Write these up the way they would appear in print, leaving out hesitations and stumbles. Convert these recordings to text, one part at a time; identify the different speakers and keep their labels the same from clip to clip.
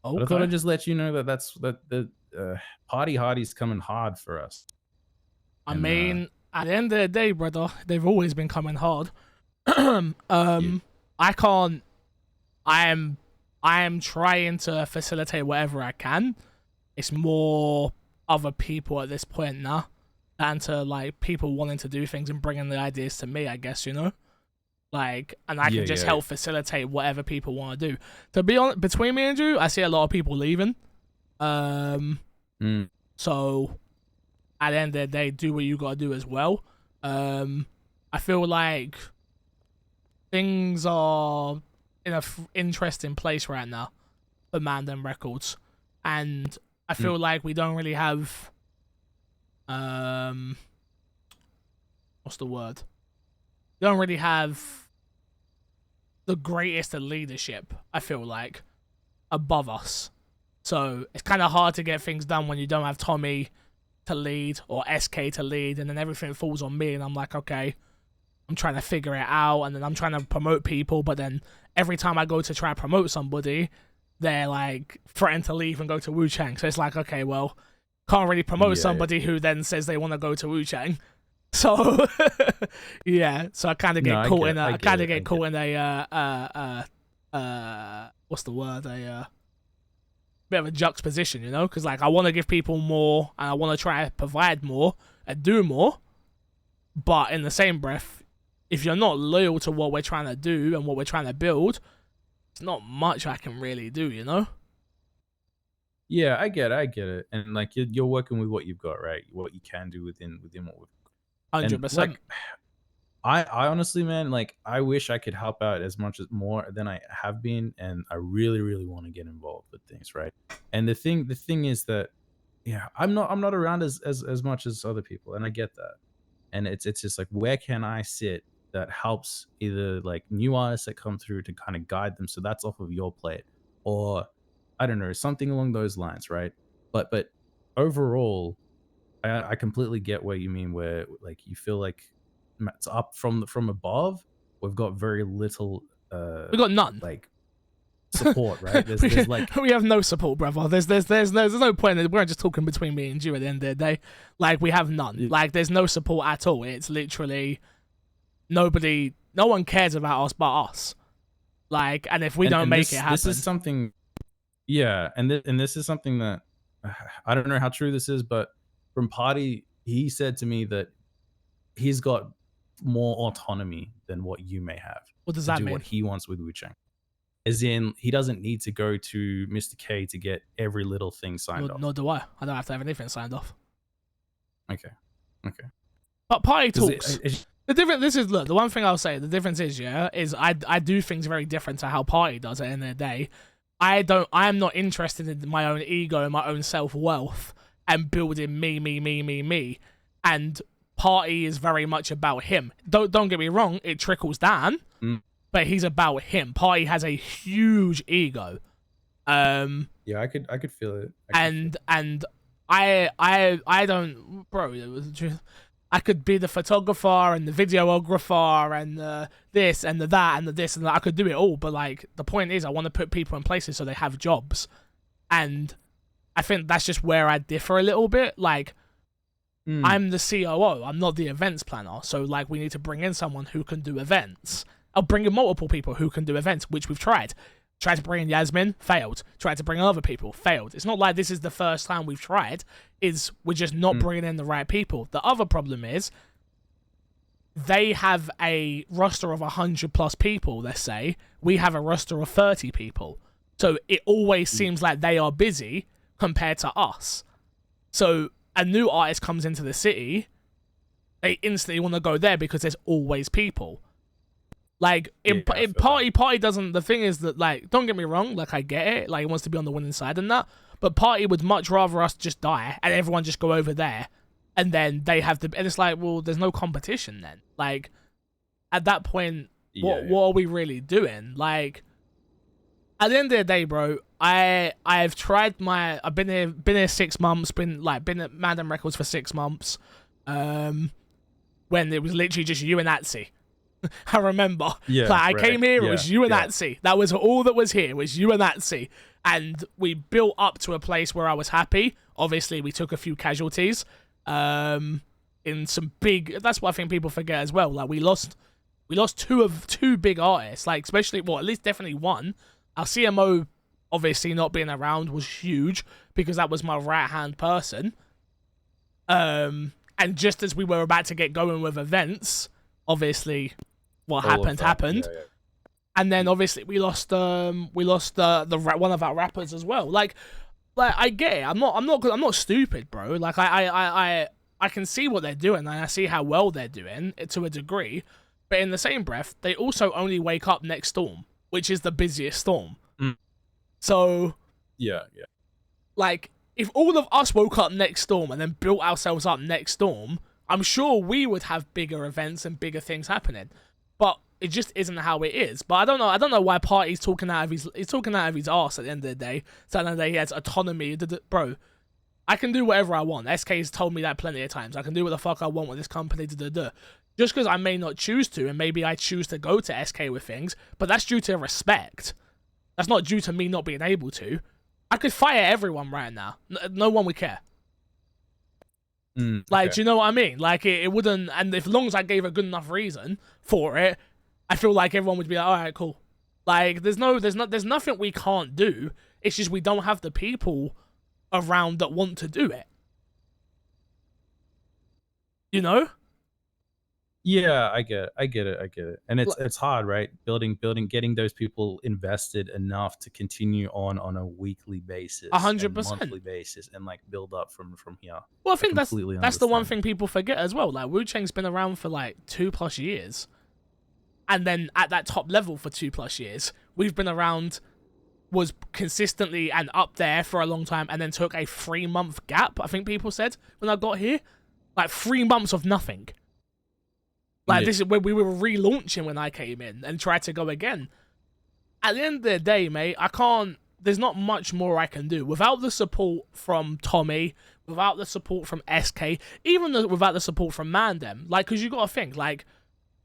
Speaker 1: But I thought
Speaker 2: Okay.
Speaker 1: I'd just let you know that the party hardy's coming hard for us.
Speaker 2: I
Speaker 1: And
Speaker 2: mean, at the end of the day, brother, they've always been coming hard.
Speaker 1: yeah,
Speaker 2: I can't. I am trying to facilitate whatever I can. It's more other people at this point now than to like people wanting to do things and bringing the ideas to me. I guess like, and I
Speaker 1: yeah,
Speaker 2: can just
Speaker 1: yeah.
Speaker 2: help facilitate whatever people want to do. To be honest, between me and you, I see a lot of people leaving. Um,
Speaker 1: Mm,
Speaker 2: so at the end of the day, do what you gotta do as well. I feel like things are in a interesting place right now for Mandem Records, and I
Speaker 1: mm,
Speaker 2: feel like we don't really have um, what's the word? We don't really have the greatest of leadership. I feel like above us, so it's kind of hard to get things done when you don't have Tommy to lead or SK to lead, and then everything falls on me, and I'm like, okay, I'm trying to figure it out, and then I'm trying to promote people, but then every time I go to try to promote somebody, they're like threatened to leave and go to Wu-Chang. So it's like, okay, well, can't really promote
Speaker 1: yeah, yeah.
Speaker 2: somebody who then says they want to go to Wu-Chang. So yeah, so I kind of
Speaker 1: No,
Speaker 2: get
Speaker 1: I
Speaker 2: caught
Speaker 1: get
Speaker 2: in
Speaker 1: it.
Speaker 2: a,
Speaker 1: I
Speaker 2: I
Speaker 1: get
Speaker 2: kind of
Speaker 1: it. I
Speaker 2: get
Speaker 1: get
Speaker 2: caught
Speaker 1: it.
Speaker 2: in what's the word? A bit of a juxtaposition, because like I want to give people more and I want to try to provide more and do more, but in the same breath, if you're not loyal to what we're trying to do and what we're trying to build, it's not much I can really do.
Speaker 1: Yeah, I get it. I get it. And like you're working with what you've got, right? What you can do within what we've. And
Speaker 2: 100%.
Speaker 1: like I honestly, man, like I wish I could help out as much as more than I have been, and I really, really want to get involved with things, right? And the thing is that, yeah, I'm not around as much as other people, and I get that. And it's just like, where can I sit that helps either like new artists that come through to kind of guide them, so that's off of your plate, or I don't know, something along those lines, right? But overall, I completely get what you mean, where like you feel like it's up from above. We've got very little
Speaker 2: We got none.
Speaker 1: like support, right? There's
Speaker 2: we,
Speaker 1: there's like
Speaker 2: we have no support, brother. There's no point. We're just talking between me and you at the end of the day. Like, we have none.
Speaker 1: y-
Speaker 2: Like, there's no support at all. It's literally nobody, no one cares about us but us. Like, and if we don't
Speaker 1: and
Speaker 2: make it
Speaker 1: this is
Speaker 2: happen,
Speaker 1: something, yeah, and this is something that I don't know how true this is, but from Party, he said to me that he's got more autonomy than what you may have
Speaker 2: what does
Speaker 1: to
Speaker 2: that
Speaker 1: do
Speaker 2: mean?
Speaker 1: what he wants with Wu-Chang. As in, he doesn't need to go to Mr. K to get every little thing signed off.
Speaker 2: Nor do I. I don't have to have anything signed off.
Speaker 1: Okay, okay.
Speaker 2: But party
Speaker 1: 'Cause
Speaker 2: talks. The difference. This is look. The one thing I'll say. The difference is, is I do things very different to how party does at the end of the day. I am not interested in my own ego and my own self-worth and building me. And party is very much about him. Don't get me wrong, it trickles down,
Speaker 1: Mm,
Speaker 2: but he's about him. Party has a huge ego.
Speaker 1: yeah, I could feel it.
Speaker 2: And I don't, bro, it was just, I could be the photographer and the videographer and this and the that and the this and that. I could do it all, but like the point is, I want to put people in places so they have jobs, and I think that's just where I differ a little bit. Like,
Speaker 1: Mm,
Speaker 2: I'm the COO, I'm not the events planner, so like we need to bring in someone who can do events. I'll bring in multiple people who can do events, which we've tried. Tried to bring in Yasmin, failed. Tried to bring in other people, failed. It's not like this is the first time we've tried. We're just not
Speaker 1: mm,
Speaker 2: bringing in the right people. The other problem is they have a roster of 100 plus people, let's say. We have a roster of 30 people. So it always
Speaker 1: mm,
Speaker 2: seems like they are busy compared to us. So a new artist comes into the city, they instantly want to go there because there's always people. Like,
Speaker 1: yeah,
Speaker 2: in,
Speaker 1: I
Speaker 2: in
Speaker 1: feel that.
Speaker 2: party doesn't. The thing is that, like, don't get me wrong, like, I get it. Like, he wants to be on the winning side and that. But party would much rather us just die and everyone just go over there, and then they have to. And it's like, well, there's no competition then. Like, at that point,
Speaker 1: Yeah, yeah.
Speaker 2: what are we really doing? Like, at the end of the day, bro, I've tried I've been here 6 months. Been at Mandem Records for 6 months. When it was literally just you and Atsy. I remember.
Speaker 1: Yeah,
Speaker 2: Like, I
Speaker 1: right.
Speaker 2: came here, it
Speaker 1: Yeah,
Speaker 2: was you and
Speaker 1: yeah.
Speaker 2: Atsy. That was all that was here, was you and Atsy. and we built up to a place where I was happy. Obviously, we took a few casualties. In some big, that's what I think people forget as well. Like we lost two big artists, like especially, well, at least definitely one. Our CMO obviously not being around was huge because that was my right hand person. And just as we were about to get going with events, obviously what happened. Yeah. And then obviously we lost the one of our rappers as well. Like I get it. I'm not stupid, bro. Like I can see what they're doing, and I see how well they're doing to a degree. But in the same breath, they also only wake up next storm, which is the busiest storm. So
Speaker 1: yeah.
Speaker 2: Like if all of us woke up next storm and then built ourselves up next storm, I'm sure we would have bigger events and bigger things happening. But it just isn't how it is. But I don't know why Party's talking out of his arse at the end of the day, saying that he has autonomy. Bro, I can do whatever I want. SK's told me that plenty of times. I can do what the fuck I want with this company. Just because I may not choose to, and maybe I choose to go to SK with things, but that's due to respect. That's not due to me not being able to. I could fire everyone right now. No one would care. Like, do you know what I mean? Like, it wouldn't, and if long as I gave a good enough reason for it, I feel like everyone would be like, all right, cool. Like, there's nothing we can't do. It's just we don't have the people around that want to do it. You know?
Speaker 1: Yeah, I get it. And it's hard, right? Building, getting those people invested enough to continue on a weekly basis,
Speaker 2: 100%,
Speaker 1: monthly basis, and like build up from here.
Speaker 2: Well, I think that's the one thing people forget as well. Like Wu-Chang's been around for like 2+ years, and then at that top level for 2+ years, we've been around, was consistently and up there for a long time, and then took a 3-month gap. I think people said when I got here, like 3 months of nothing. Like, this is where we were relaunching when I came in and tried to go again. At the end of the day, mate, there's not much more I can do. Without the support from Tommy, without the support from SK, even without the support from Mandem. Like, because you got to think, like,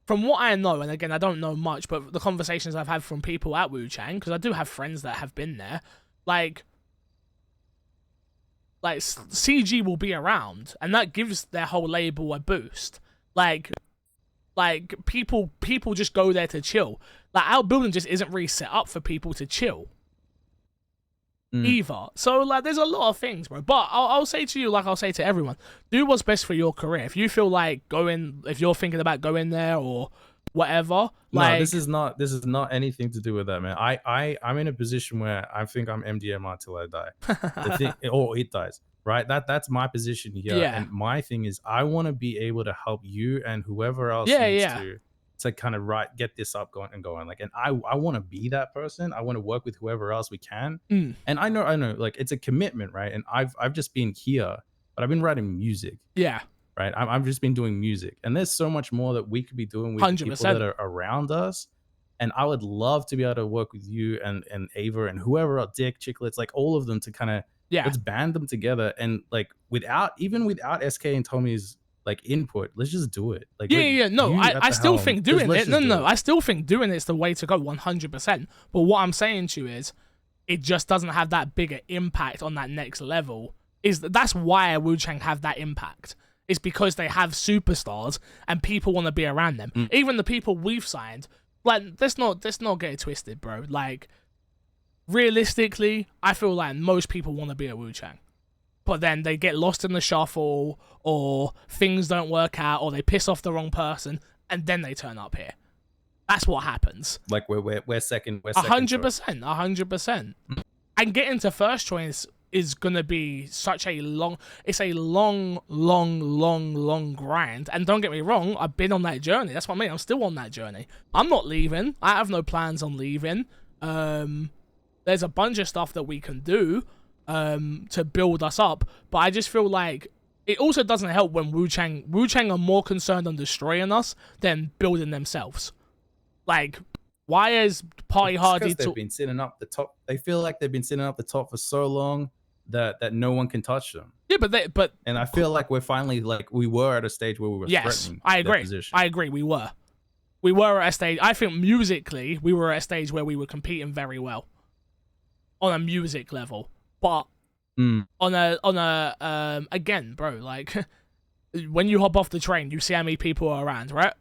Speaker 2: from what I know, and again, I don't know much, but the conversations I've had from people at Wu-Chang, because I do have friends that have been there, like CG will be around, and that gives their whole label a boost. Like people just go there to chill. Like our building just isn't really set up for people to chill either. So like there's a lot of things, bro. But I'll say to you, like I'll say to everyone, do what's best for your career. If you feel like if you're thinking about going there or whatever, like
Speaker 1: no, this is not anything to do with that, man. I'm in a position where I think I'm MDMR till I die. Or it dies. Right, that's my position here. Yeah. And my thing is, I want to be able to help you and whoever else needs to kind of get this up going. Like, and I want to be that person. I want to work with whoever else we can. And I know, like it's a commitment, right? And I've just been here, but I've been writing music. Yeah. Right. I've just been doing music, and there's so much more that we could be doing with 100%. People that are around us. And I would love to be able to work with you and Ava and whoever else, Dick, Chicklets, like all of them to kind of. Yeah, let's band them together, and like without SK and Tommy's like input, let's just do it. Like
Speaker 2: no, I still think doing it. No, I still think doing it's the way to go, 100%. But what I'm saying to you is, it just doesn't have that bigger impact on that next level. That's why Wu-Chang have that impact. It's because they have superstars and people want to be around them. Even the people we've signed, like let's not get it twisted, bro. Like. Realistically, I feel like most people want to be a Wu-Chang. But then they get lost in the shuffle, or things don't work out, or they piss off the wrong person, and then they turn up here. That's what happens.
Speaker 1: Like we're second.
Speaker 2: 100%, 100%. And getting to first choice is gonna be such a long grind. And don't get me wrong, I've been on that journey. That's what I mean. I'm still on that journey. I'm not leaving. I have no plans on leaving. There's a bunch of stuff that we can do to build us up, but I just feel like it also doesn't help when Wu-Chang are more concerned on destroying us than building themselves. Like, why is Party Hardy?
Speaker 1: They've been sitting up the top. They feel like they've been sitting up the top for so long that no one can touch them.
Speaker 2: Yeah, but
Speaker 1: and I feel like we're finally we were at a stage where we were.
Speaker 2: Yes, I agree. I agree. We were at a stage. I think musically we were at a stage where we were competing very well. on a music level, but on a again, bro, like when you hop off the train, you see how many people are around, right?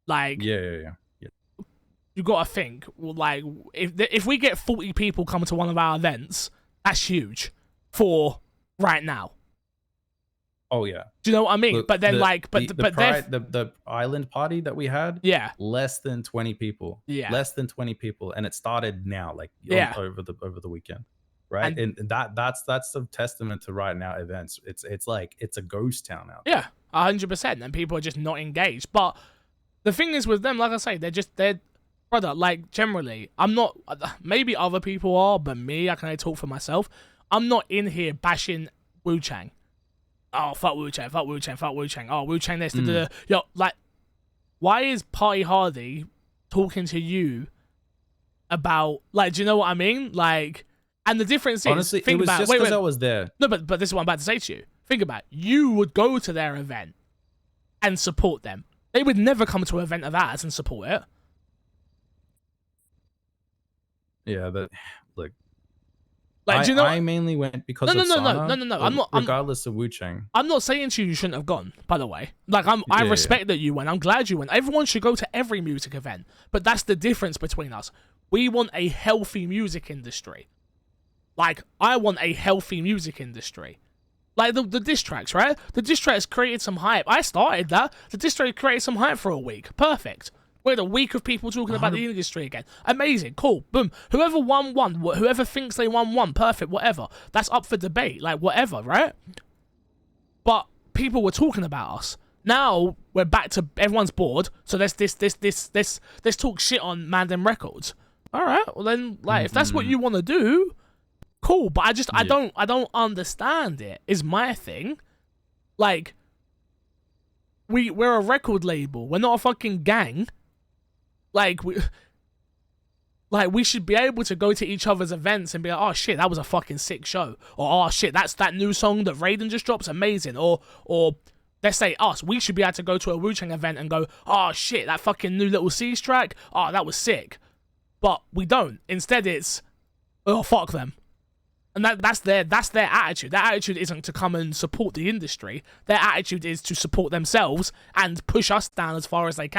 Speaker 2: Like,
Speaker 1: Yeah.
Speaker 2: you gotta think, well, like, if we get 40 people coming to one of our events, that's huge for right now.
Speaker 1: Oh yeah.
Speaker 2: Do you know what I mean?
Speaker 1: Look,
Speaker 2: But then,
Speaker 1: the island party that we had,
Speaker 2: yeah,
Speaker 1: less than 20 people,
Speaker 2: yeah,
Speaker 1: less than 20 people, and it started now, like
Speaker 2: yeah,
Speaker 1: over the weekend, right?
Speaker 2: and
Speaker 1: And that's a testament to right now events. It's like it's a ghost town out there.
Speaker 2: yeah, 100%, and people are just not engaged. But the thing is with them, like I say, they're brother. Like generally, I'm not. Maybe other people are, but me, I can only talk for myself. I'm not in here bashing Wu-Chang. Oh, fuck Wu-Chang, fuck Wu-Chang, fuck Wu-Chang. Oh, Wu-Chang this, yo, like, why is Party Hardy talking to you about, like, do you know what I mean? Like, and the difference is,
Speaker 1: Honestly,
Speaker 2: think
Speaker 1: it was
Speaker 2: about,
Speaker 1: just because I was there.
Speaker 2: no, but this is what I'm about to say to you. Think about it. You would go to their event and support them. They would never come to an event of ours and support it.
Speaker 1: Yeah, but look,
Speaker 2: Like, do you know?
Speaker 1: I mainly went because of Sana,
Speaker 2: No. I'm not.
Speaker 1: regardless of Wu-Chang.
Speaker 2: I'm not saying to you shouldn't have gone. By the way, like I
Speaker 1: Yeah,
Speaker 2: respect that you went. I'm glad you went. Everyone should go to every music event, but that's the difference between us. We want a healthy music industry. Like, I want a healthy music industry. Like the diss tracks, right? The diss tracks created some hype. I started that. The diss track created some hype for a week. Perfect. We had a week of people talking about the industry again. Amazing. Cool. Boom. Whoever won. Whoever thinks they won. Perfect. Whatever. That's up for debate. Like, whatever, right? But people were talking about us. Now we're back to everyone's bored. So let's talk shit on Mandem Records. All right. Well then, like, if that's what you want to do, cool. But I don't understand it. Is my thing. Like, we're a record label. We're not a fucking gang. Like, we should be able to go to each other's events and be like, oh shit, that was a fucking sick show. Or, oh shit, that's that new song that Raiden just dropped, amazing. Or let's say us, we should be able to go to a Wu-Chang event and go, oh shit, that fucking new Little C's track, oh, that was sick. But we don't. Instead it's, oh, fuck them. And that's their attitude. Their attitude isn't to come and support the industry. Their attitude is to support themselves and push us down as far as they can.